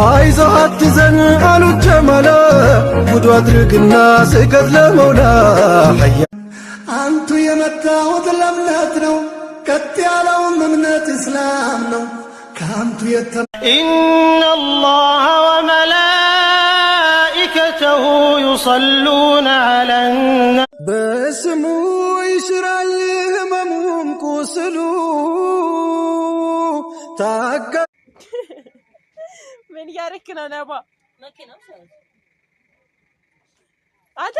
አይዞህ አትዘን አሉት ጀማላ ውዱ አድርግና ስገድ ለመውላ አንቱ የመጣሁት ለእምነት ነው ቀጥ ያለውም እምነት እስላም ነው ከአንቱ إن الله وملائكته يصلون على النبي በስሙ ይሽራል ህመሙም ቁስሉ ታጋ ምን ያረክ ነው ነባ መኪናው አታ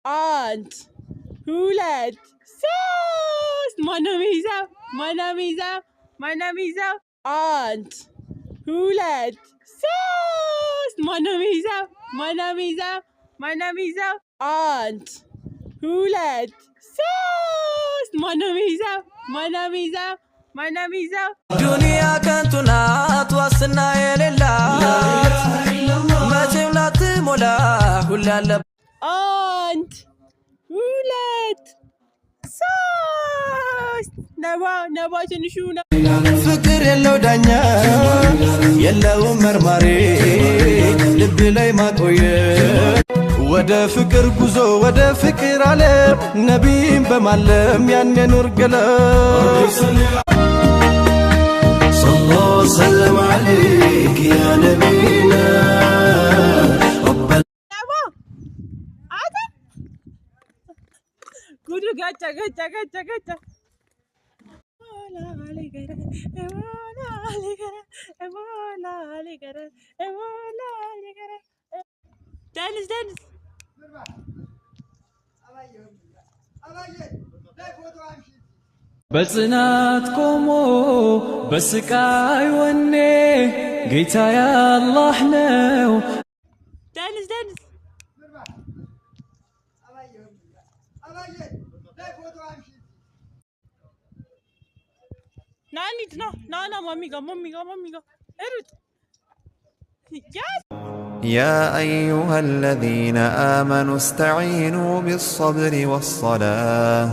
አንድ ሁለት ሶስት ማናሚዛ አንድ ሁለት ሶስት ማናሚዛ አንድ ሁለት ሶስት ማናሚዛ ዱንያ ከንቱ ናት ዋስትና የሌላት መቼም ላትሞላ ሁሌ አለ አንድ ሁለት ሶስት ነባ ትንሹ ፍቅር የለው ዳኛ የለውም መርማሪ ልብ ላይ ማቆየት ወደ ፍቅር ጉዞ ወደ ፍቅር ዓለም ነቢይን በማለም ያኔ ኑር ገለም ሰለላሁ ሰለም ዐለይክ ያ ነቢና ጉዱ ጋቻ ደንስ በጽናት ቆሞ በስቃይ ወኔ ጌታ ያላህ ነው ደንስ ናኒት ና ማሚ ጋ እሩት يا أيها الذين آمنوا استعينوا بالصبر والصلاة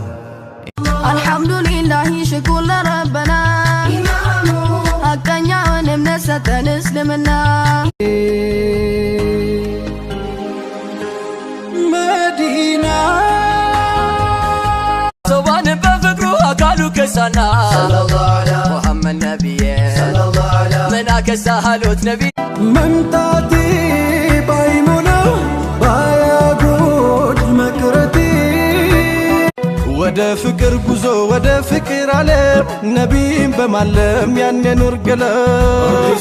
الحمد لله شكر لربنا حقنا ونمنسة نسلمنا مدينة سوان بفكرو أكالو كسانا محمد نبي مناك السهلوت نبي ممتاتي بايمونا باياغود مكرتي ወደ ፍቅር ጉዞ ወደ ፍቅር ዓለም ነቢይን በማለም ያኔ ኑር ገለም